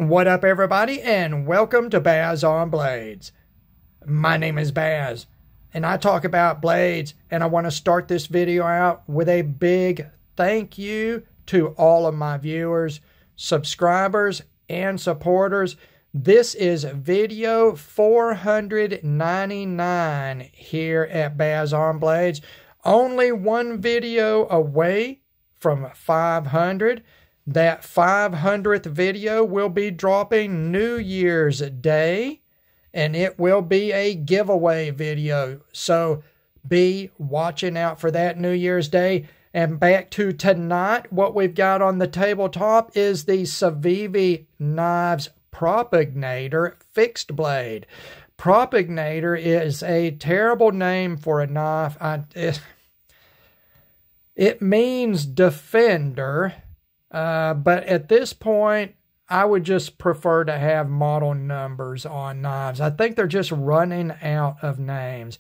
What up, everybody, and welcome to Baz on Blades. My name is Baz, and I talk about blades, and I want to start this video out with a big thank you to all of my viewers, subscribers, and supporters. This is video 499 here at Baz on Blades. Only one video away from 500. That 500th video will be dropping New Year's Day, and it will be a giveaway video. So be watching out for that New Year's Day. And back to tonight, what we've got on the tabletop is the Civivi Knives Propugnator fixed blade. Propugnator is a terrible name for a knife. It means defender. But at this point, I would just prefer to have model numbers on knives. I think they're just running out of names.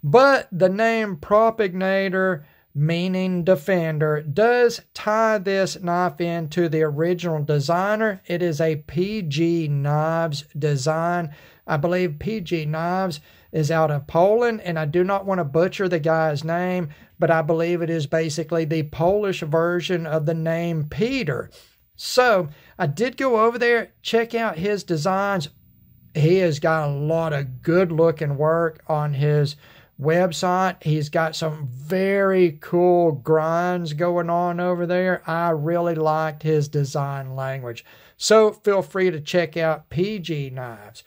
But the name Propugnator, meaning defender, does tie this knife into the original designer. It is a PG Knives design. I believe PG Knives is out of Poland, and I do not want to butcher the guy's name, but I believe it is basically the Polish version of the name Peter. So I did go over there, check out his designs. He has got a lot of good looking work on his website. He's got some very cool grinds going on over there. I really liked his design language. So feel free to check out PG Knives.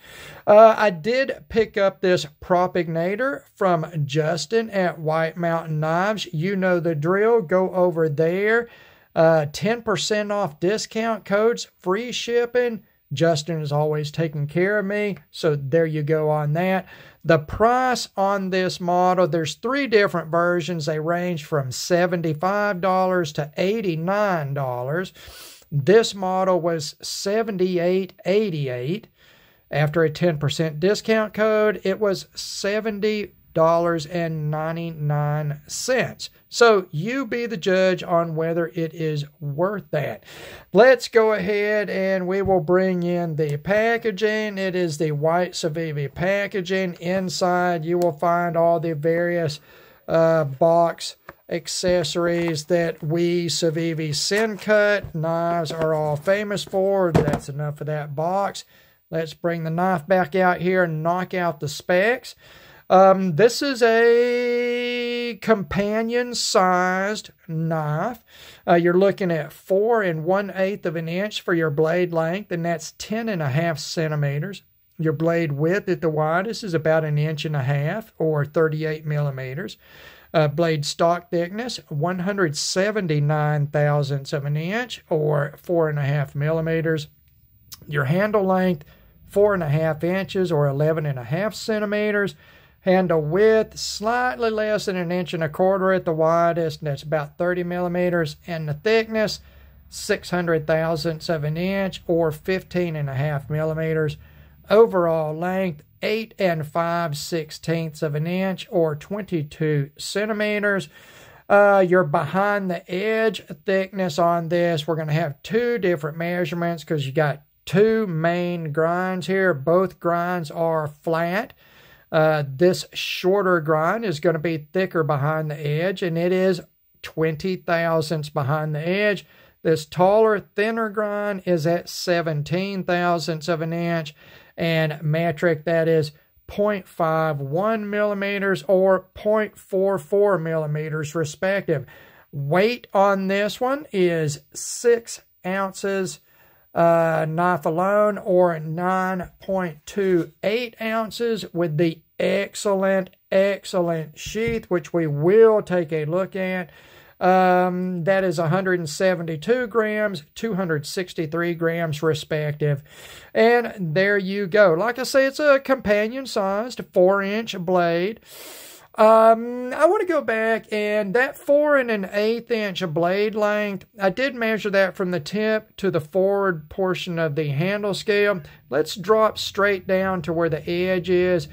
I did pick up this Propugnator from Justin at White Mountain Knives. You know the drill. Go over there. 10% off discount codes, free shipping. Justin is always taking care of me, so there you go on that. The price on this model, there's three different versions. They range from $75 to $89. This model was $78.88. After a 10% discount code, it was $70.99. So you be the judge on whether it is worth that. Let's go ahead and we will bring in the packaging. It is the white Civivi packaging. Inside you will find all the various box accessories that we Civivi Send Cut knives are all famous for. That's enough of that box. Let's bring the knife back out here and knock out the specs. This is a companion-sized knife. You're looking at 4 1/8 of an inch for your blade length, and that's 10.5 centimeters. Your blade width at the widest is about 1.5 inches, or 38 millimeters. Blade stock thickness, 179 thousandths of an inch, or 4.5 millimeters. Your handle length, 4.5 inches, or 11.5 centimeters. Handle width, slightly less than 1.25 inches at the widest, and that's about 30 millimeters. And the thickness, 600 thousandths of an inch, or 15.5 millimeters. Overall length, 8 5/16 of an inch, or 22 centimeters. Your behind the edge thickness on this, we're going to have two different measurements because you got two main grinds here. Both grinds are flat. This shorter grind is going to be thicker behind the edge, and it is 20 thousandths behind the edge. This taller, thinner grind is at 17 thousandths of an inch, and metric, that is 0.51 millimeters or 0.44 millimeters respective. Weight on this one is 6 ounces knife alone, or 9.28 ounces with the excellent sheath, which we will take a look at. That is 172 grams, 263 grams respective. And there you go. Like I say, it's a companion-sized 4-inch blade. I want to go back, and that 4 1/8 inch blade length, I did measure that from the tip to the forward portion of the handle scale. Let's drop straight down to where the edge is.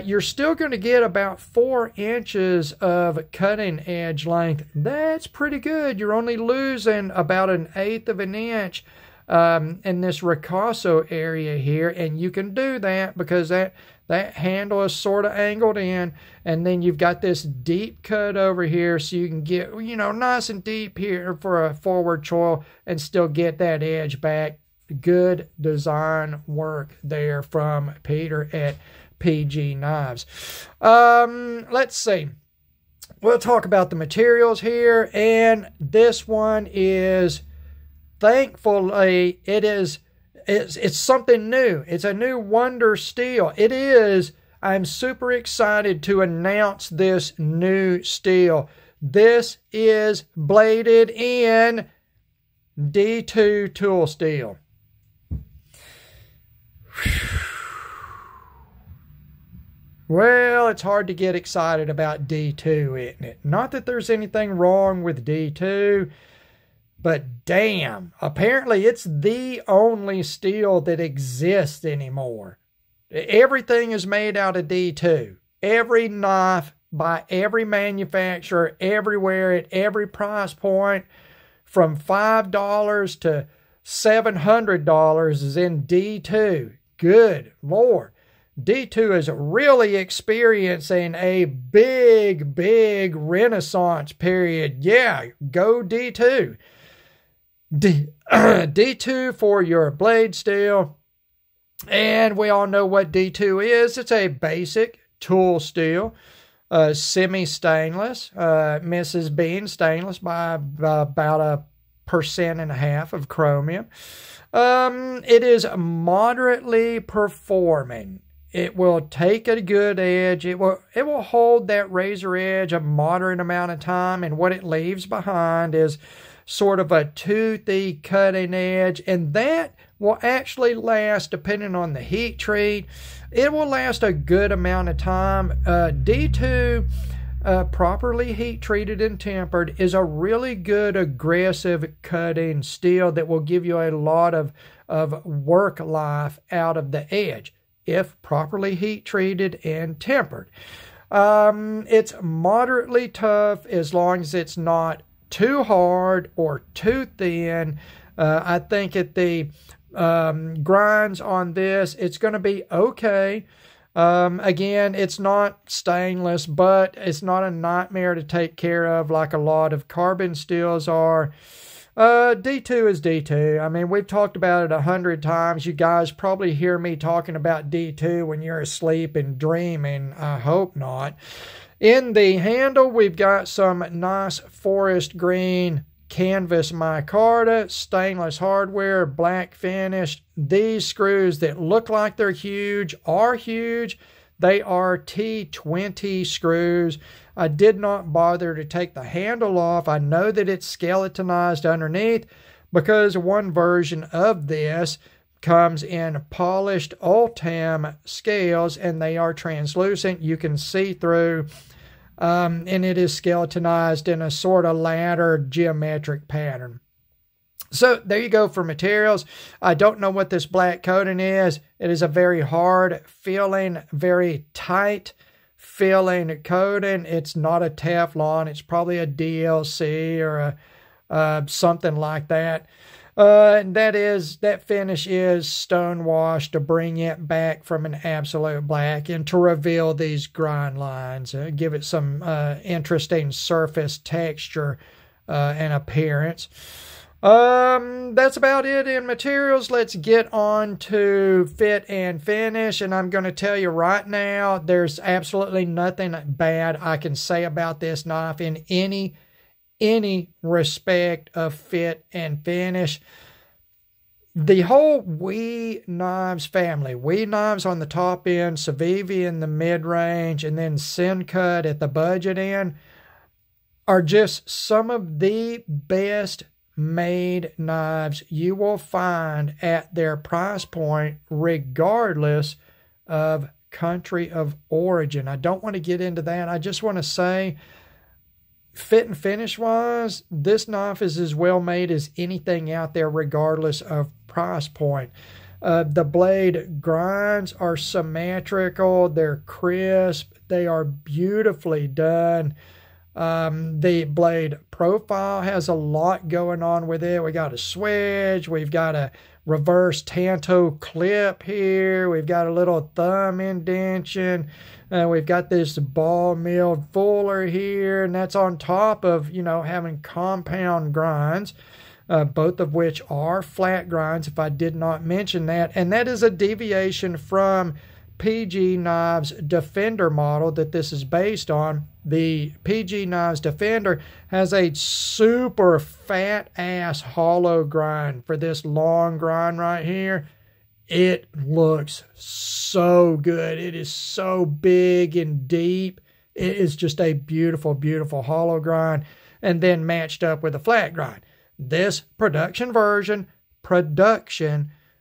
You're still going to get about 4 inches of cutting edge length. That's pretty good. You're only losing about 1/8 of an inch in this ricasso area here, and you can do that because that handle is sort of angled in, and then you've got this deep cut over here, so you can get, nice and deep here for a forward choil and still get that edge back. Good design work there from Peter at PG Knives. Let's see. We'll talk about the materials here, and this one is, thankfully, it's something new. It's a new wonder steel. It is. I'm super excited to announce this new steel. This is bladed in D2 tool steel. Well, it's hard to get excited about D2, isn't it? Not that there's anything wrong with D2, but damn, apparently it's the only steel that exists anymore. Everything is made out of D2. Every knife by every manufacturer, everywhere, at every price point, from $5 to $700 is in D2. Good Lord. D2 is really experiencing a big renaissance period. Yeah, go D2. D2 for your blade steel. And we all know what D2 is. It's a basic tool steel, semi-stainless, Mrs. Bean stainless by about 1.5% of chromium. It is moderately performing. It will take a good edge. It will hold that razor edge a moderate amount of time, and what it leaves behind is sort of a toothy cutting edge, and that will actually last, depending on the heat treat, it will last a good amount of time. D2, properly heat treated and tempered, is a really good aggressive cutting steel that will give you a lot of work life out of the edge if properly heat treated and tempered. It's moderately tough as long as it's not too hard or too thin. I think at the grinds on this, it's going to be okay. Again, it's not stainless, but it's not a nightmare to take care of like a lot of carbon steels are. D2 is D2. I mean, we've talked about it 100 times. You guys probably hear me talking about D2 when you're asleep and dreaming. I hope not. In the handle, we've got some nice forest green canvas micarta, stainless hardware, black finished. These screws that look like they're huge are huge. They are T20 screws. I did not bother to take the handle off. I know that it's skeletonized underneath because one version of this comes in polished Ultam scales and they are translucent. You can see through, and it is skeletonized in a sort of ladder geometric pattern. So there you go for materials. I don't know what this black coating is. It is a very hard feeling, very tight feeling coating. It's not a Teflon. It's probably a DLC or a something like that. That finish is stone washed to bring it back from an absolute black and to reveal these grind lines, give it some interesting surface texture and appearance. That's about it in materials. Let's get on to fit and finish, and I'm going to tell you right now, there's absolutely nothing bad I can say about this knife in any respect of fit and finish. The whole WE Knives family, WE Knives on the top end, Civivi in the mid-range, and then Sencut at the budget end, are just some of the best made knives you will find at their price point, regardless of country of origin. I don't want to get into that. I just want to say, fit and finish wise, this knife is as well made as anything out there, regardless of price point. The blade grinds are symmetrical, they're crisp, they are beautifully done. The blade profile has a lot going on with it. We got a swedge. We've got a reverse tanto clip here. We've got a little thumb indentation. We've got this ball milled fuller here, and that's on top of, you know, having compound grinds, both of which are flat grinds, if I did not mention that. And that is a deviation from PG Knives Defender model that this is based on. The PG Knives Defender has a super fat ass hollow grind for this long grind right here. It looks so good. It is so big and deep. It is just a beautiful, beautiful hollow grind, and then matched up with a flat grind. This production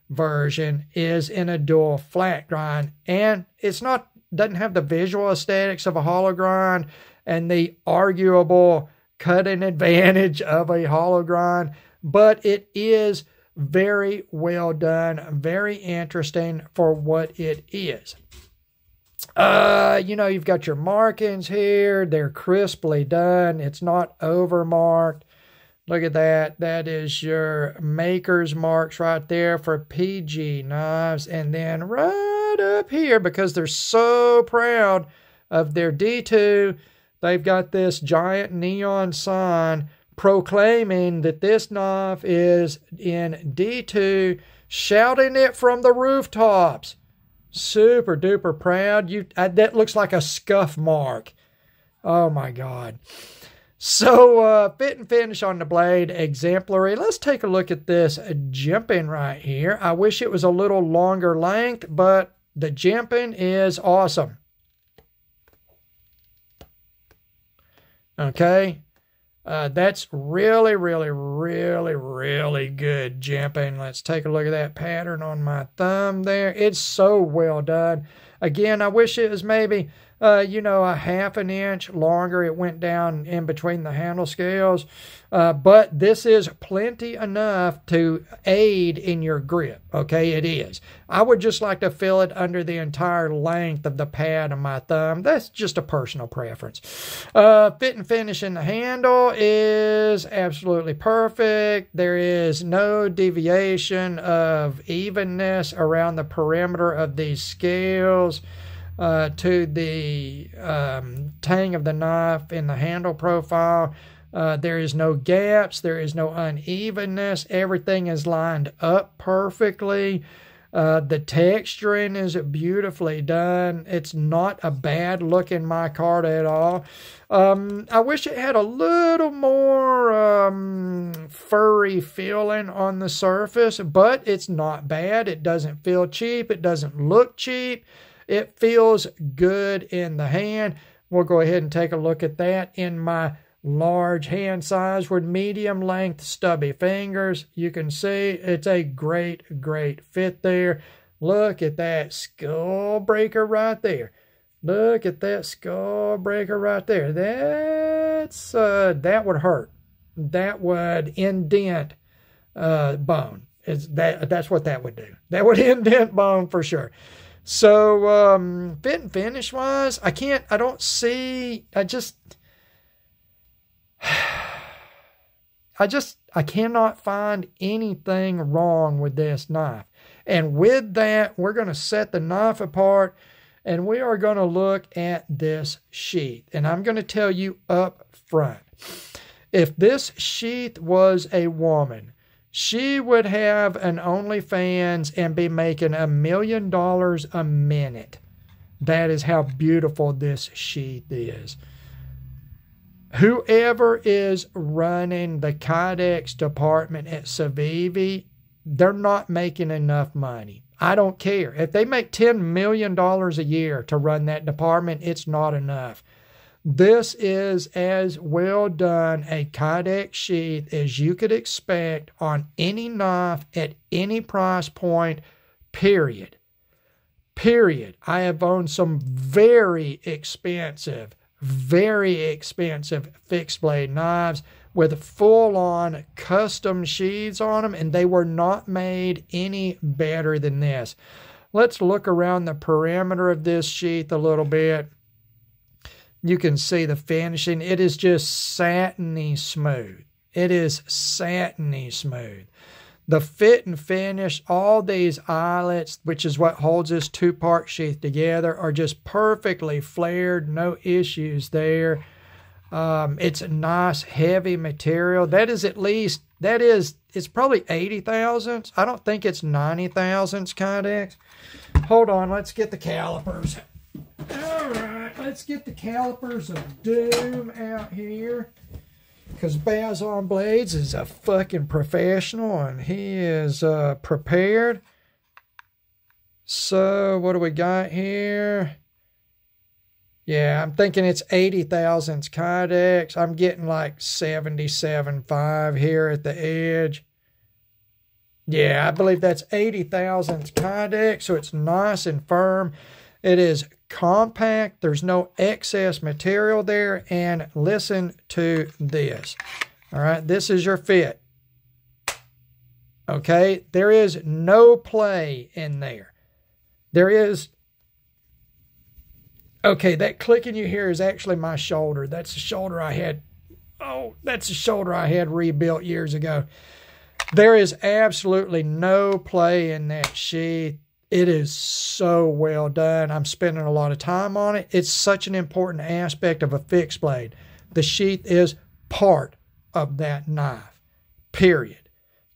version is in a dual flat grind, and it's not, doesn't have the visual aesthetics of a hollow grind and the arguable cutting advantage of a hollow grind, but it is very well done, very interesting for what it is. You know, you've got your markings here. They're crisply done. It's not overmarked. Look at that. That is your maker's marks right there for PG Knives. And then right up here, because they're so proud of their D2, they've got this giant neon sign proclaiming that this knife is in D2, shouting it from the rooftops. Super duper proud. That looks like a scuff mark. Oh my God. So fit and finish on the blade, exemplary. Let's take a look at this jimping right here. I wish it was a little longer length, but the jimping is awesome. Okay. That's really, really, really, really good jimping. Let's take a look at that pattern on my thumb there. It's so well done. Again, I wish it was maybe, you know, a ½ an inch longer. It went down in between the handle scales. But this is plenty enough to aid in your grip. Okay, it is. I would just like to feel it under the entire length of the pad of my thumb. That's just a personal preference. Fit and finish in the handle is absolutely perfect. There is no deviation of evenness around the perimeter of these scales to the tang of the knife in the handle profile. There is no gaps. There is no unevenness. Everything is lined up perfectly. The texturing is beautifully done. It's not a bad looking micarta at all. I wish it had a little more furry feeling on the surface, but it's not bad. It doesn't feel cheap. It doesn't look cheap. It feels good in the hand. We'll go ahead and take a look at that in my large hand size with medium length stubby fingers. You can see it's a great, great fit there. Look at that skull breaker right there. Look at that skull breaker right there. That's that would hurt. That would indent bone. That's what that would do. That would indent bone for sure. So fit and finish wise, I cannot find anything wrong with this knife. And with that, we're going to set the knife apart and we are going to look at this sheath. And I'm going to tell you up front, if this sheath was a woman, she would have an OnlyFans and be making $1 million a minute. That is how beautiful this sheath is. Whoever is running the Kydex department at Civivi, they're not making enough money. I don't care. If they make $10 million a year to run that department, it's not enough. This is as well done a Kydex sheath as you could expect on any knife at any price point, period. Period. I have owned some very expensive fixed blade knives with full-on custom sheaths on them, and they were not made any better than this. Let's look around the perimeter of this sheath a little bit. You can see the finishing. It is just satiny smooth. It is satiny smooth. The fit and finish, all these eyelets, which is what holds this two-part sheath together, are just perfectly flared. No issues there. It's a nice, heavy material. That is at least, it's probably 80 thousandths. I don't think it's 90 thousandths Kydex. Hold on, let's get the calipers. All right, let's get the calipers of doom out here. Because Baz on Blades is a fucking professional and he is prepared. So, what do we got here? Yeah, I'm thinking it's 80 thousandths Kydex. I'm getting like 77.5 here at the edge. Yeah, I believe that's 80 thousandths Kydex, so it's nice and firm. It is compact. There's no excess material there. And listen to this. All right, this is your fit. Okay, there is no play in there. There is... Okay, that clicking you hear is actually my shoulder. That's the shoulder I had. Oh, that's the shoulder I had rebuilt years ago. There is absolutely no play in that sheath. It is so well done. I'm spending a lot of time on it. It's such an important aspect of a fixed blade. The sheath is part of that knife, period.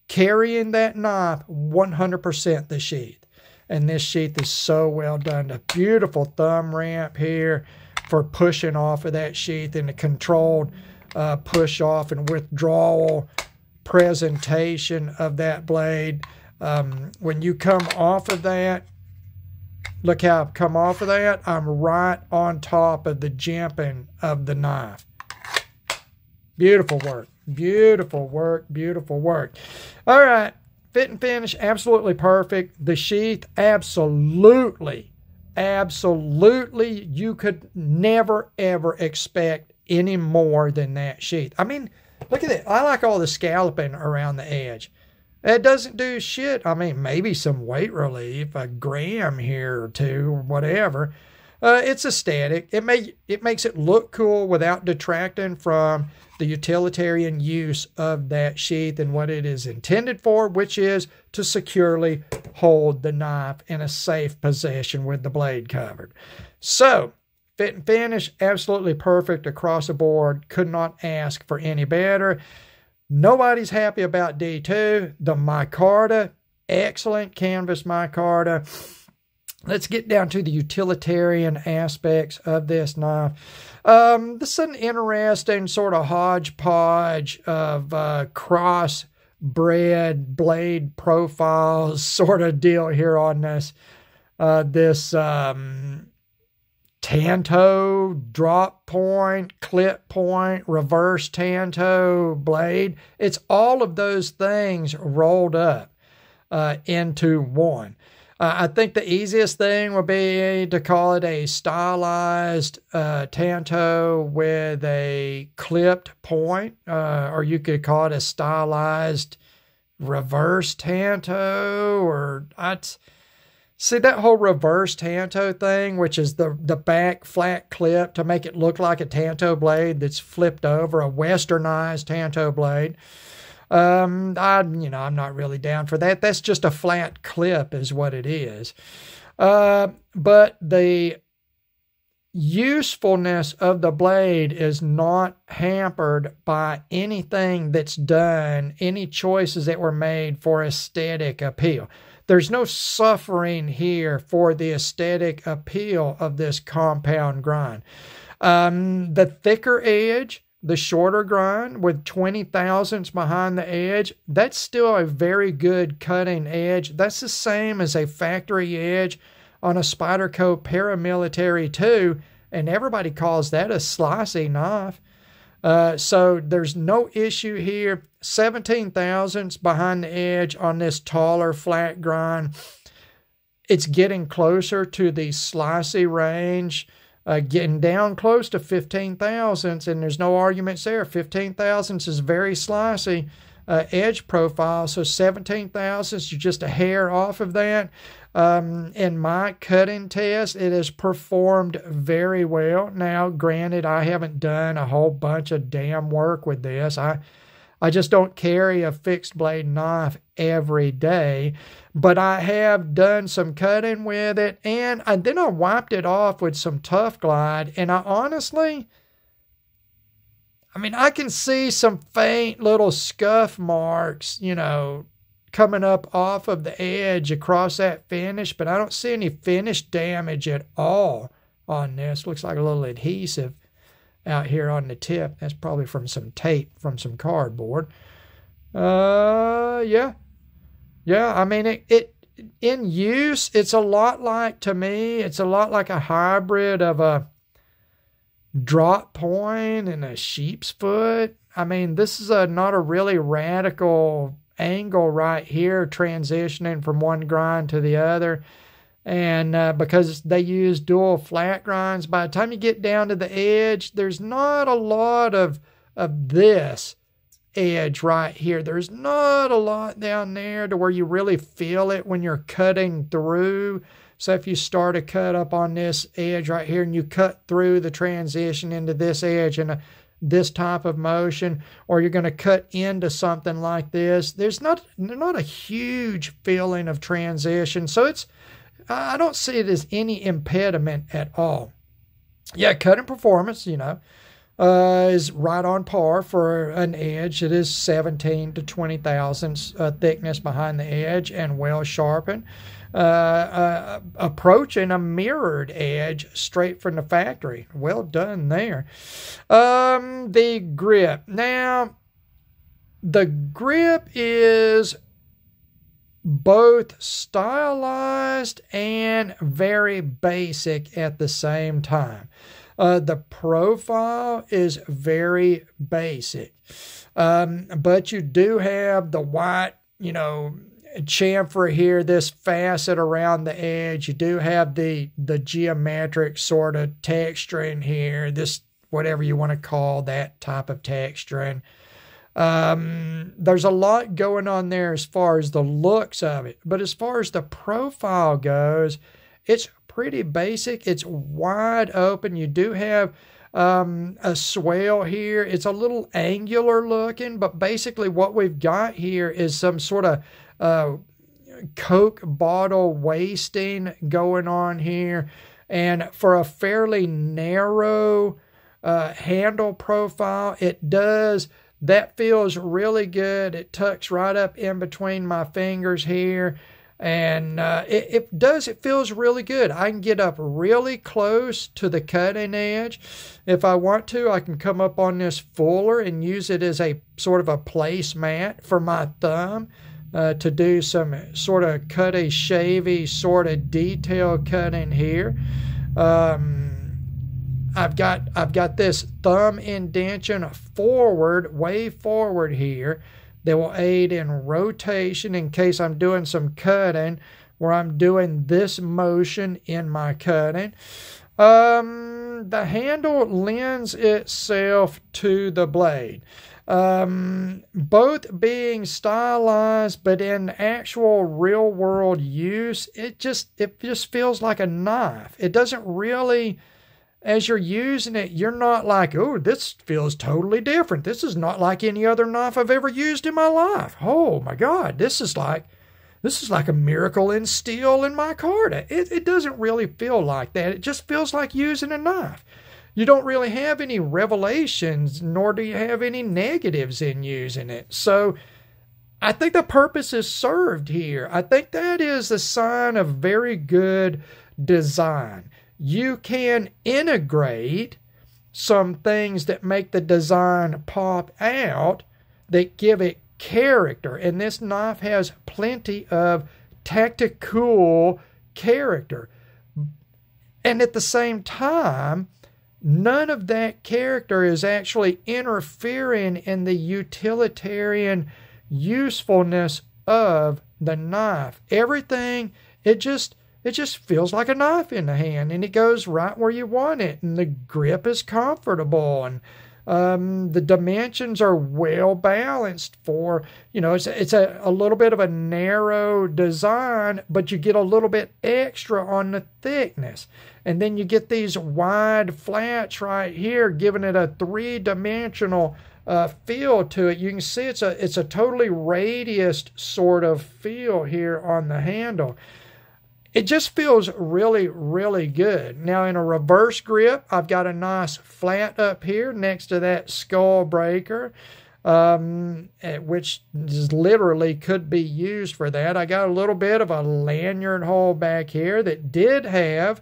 Carrying that knife, 100% the sheath. And this sheath is so well done. A beautiful thumb ramp here for pushing off of that sheath and the controlled push off and withdrawal presentation of that blade. When you come off of that, look how I've come off of that. I'm right on top of the jimping of the knife. Beautiful work. Beautiful work. Beautiful work. All right. Fit and finish, absolutely perfect. The sheath, absolutely, absolutely, you could never, ever expect any more than that sheath. I mean, look at it. I like all the scalloping around the edge. It doesn't do shit. I mean, maybe some weight relief, a gram here or two, or whatever. It's aesthetic. It makes it look cool without detracting from the utilitarian use of that sheath and what it is intended for, which is to securely hold the knife in a safe position with the blade covered. So, fit and finish, absolutely perfect across the board. Could not ask for any better. Nobody's happy about D2. The micarta, excellent canvas micarta. Let's get down to the utilitarian aspects of this knife. This is an interesting sort of hodgepodge of cross-bred blade profiles sort of deal here on this. Tanto, drop point, clip point, reverse tanto blade. It's all of those things rolled up into one. I think the easiest thing would be to call it a stylized tanto with a clipped point, or you could call it a stylized reverse tanto, or see that whole reverse tanto thing, which is the back flat clip to make it look like a tanto blade that's flipped over, a westernized tanto blade. I'm not really down for that. That's just a flat clip is what it is. But the usefulness of the blade is not hampered by anything that's done, any choices that were made for aesthetic appeal. There's no suffering here for the aesthetic appeal of this compound grind. The thicker edge, the shorter grind with 20 thousandths behind the edge, that's still a very good cutting edge. That's the same as a factory edge on a Spyderco Paramilitary 2, and everybody calls that a slicey knife. So there's no issue here. 17 thousandths behind the edge on this taller flat grind. It's getting closer to the slicey range. Getting down close to 15 thousandths, and there's no arguments there. 15 thousandths is very slicey. edge profile. So 17 thousandths, you're just a hair off of that. In my cutting test, it has performed very well. Now, granted, I haven't done a whole bunch of damn work with this. I just don't carry a fixed blade knife every day, but I have done some cutting with it, and then I wiped it off with some Tough Glide, and I honestly, I can see some faint little scuff marks, coming up off of the edge across that finish, but I don't see any finish damage at all on this. Looks like a little adhesive out here on the tip. That's probably from some tape, from some cardboard. Yeah. It in use, it's a lot like, to me, it's a lot like a hybrid of a drop point and a sheep's foot. This is not a really radical angle right here, transitioning from one grind to the other. And because they use dual flat grinds, by the time you get down to the edge, there's not a lot of this edge right here. There's not a lot down there to where you really feel it when you're cutting through. So if you start a cut up on this edge right here and you cut through the transition into this edge and this type of motion, or you're going to cut into something like this, there's not a huge feeling of transition. So I don't see it as any impediment at all. Yeah, cutting performance, is right on par for an edge. It is 17 to 20 thousandths thickness behind the edge and well sharpened. Approaching a mirrored edge straight from the factory. Well done there. The grip. Now, the grip is both stylized and very basic at the same time. The profile is very basic, but you do have the white, chamfer here, this facet around the edge. You do have the geometric sort of texturing here, this, whatever you want to call that type of texturing. There's a lot going on there as far as the looks of it, but as far as the profile goes, it's pretty basic. It's wide open. You do have a swell here. It's a little angular looking, but basically what we've got here is some sort of Coke bottle wasting going on here. And for a fairly narrow handle profile, that feels really good. It tucks right up in between my fingers here. And it feels really good. I can get up really close to the cutting edge. If I want to, I can come up on this fuller and use it as a sort of a placemat for my thumb to do some sort of cutty, shavy sort of detail cutting here. I've got this thumb indention forward, way forward here, that will aid in rotation in case I'm doing some cutting where I'm doing this motion in my cutting. The handle lends itself to the blade. Both being stylized, but in actual real world use, it just feels like a knife. It doesn't really, as you're using it, you're not like, oh, this feels totally different. This is not like any other knife I've ever used in my life. Oh my God, this is like a miracle in steel in my cart. It doesn't really feel like that. It just feels like using a knife. You don't really have any revelations, nor do you have any negatives in using it. So I think the purpose is served here. I think that is a sign of very good design. You can integrate some things that make the design pop out, that give it character. And this knife has plenty of tactical character. And at the same time, none of that character is actually interfering in the utilitarian usefulness of the knife. Everything, it just feels like a knife in the hand, and it goes right where you want it, and the grip is comfortable, and The dimensions are well balanced for, it's a little bit of a narrow design, but you get a little bit extra on the thickness. And then you get these wide flats right here, giving it a three-dimensional feel to it. You can see it's a totally radiused sort of feel here on the handle. It just feels really, really good. Now in a reverse grip, I've got a nice flat up here next to that skull breaker, which literally could be used for that. I got a little bit of a lanyard hole back here that did have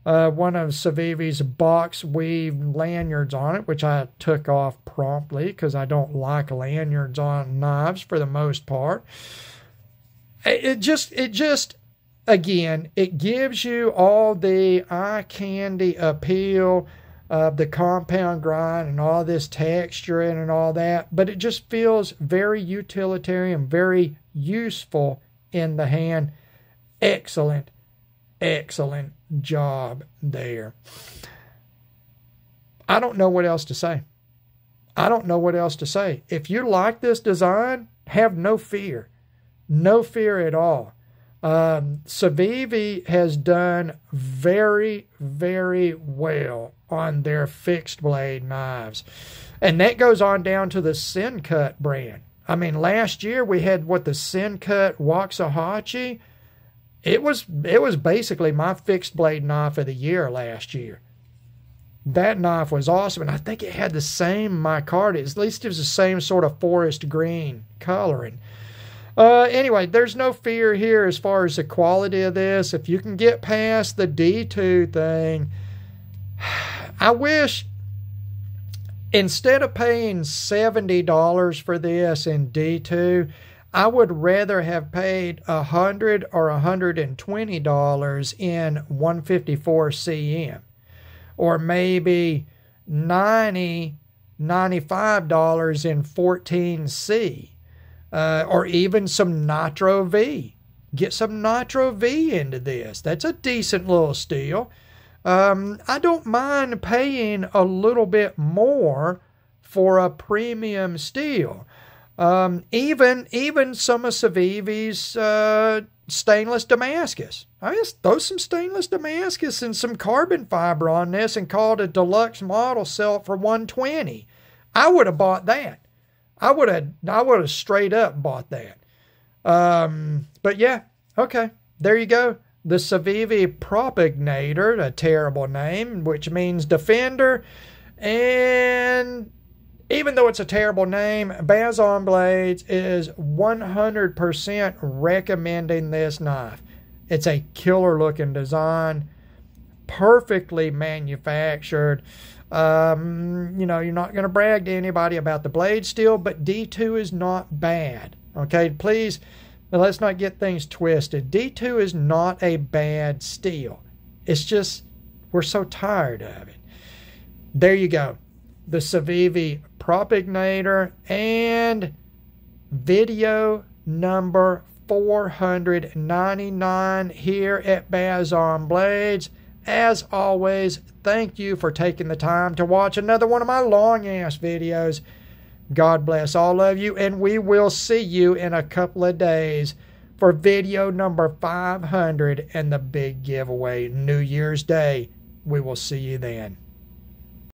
one of Civivi's box weave lanyards on it, which I took off promptly because I don't like lanyards on knives for the most part. Again, it gives you all the eye candy appeal of the compound grind and all this texture and all that, but it just feels very utilitarian, very useful in the hand. Excellent, excellent job there. I don't know what else to say. I don't know what else to say. If you like this design, have no fear. No fear at all. Civivi has done very, very well on their fixed blade knives. And that goes on down to the Sencut brand. I mean, last year we had the Sencut Waxahachie. It was basically my fixed blade knife of the year last year. That knife was awesome, and I think it had the same micarta. At least it was the same sort of forest green coloring. Anyway, there's no fear here as far as the quality of this. If you can get past the D2 thing, I wish instead of paying $70 for this in D2, I would rather have paid $100 or $120 in 154 CM, or maybe $95 in 14C. Or even some Nitro V. Get some Nitro V into this. That's a decent little steel. I don't mind paying a little bit more for a premium steel. Even some of Civivi's stainless Damascus. I just throw some stainless Damascus and some carbon fiber on this and call it a deluxe model, sell it for $120. I would have bought that. I would have straight up bought that. But yeah, okay, there you go. The Civivi Propugnator, a terrible name, which means defender. And even though it's a terrible name, Bazon Blades is 100% recommending this knife. It's a killer looking design, perfectly manufactured. You're not going to brag to anybody about the blade steel, but D2 is not bad. Okay, please, let's not get things twisted. D2 is not a bad steel. It's just, we're so tired of it. There you go. The Civivi Propugnator and video number 499 here at Bazon Blades. As always, thank you for taking the time to watch another one of my long-ass videos. God bless all of you, and we will see you in a couple of days for video number 500 and the big giveaway, New Year's Day. We will see you then.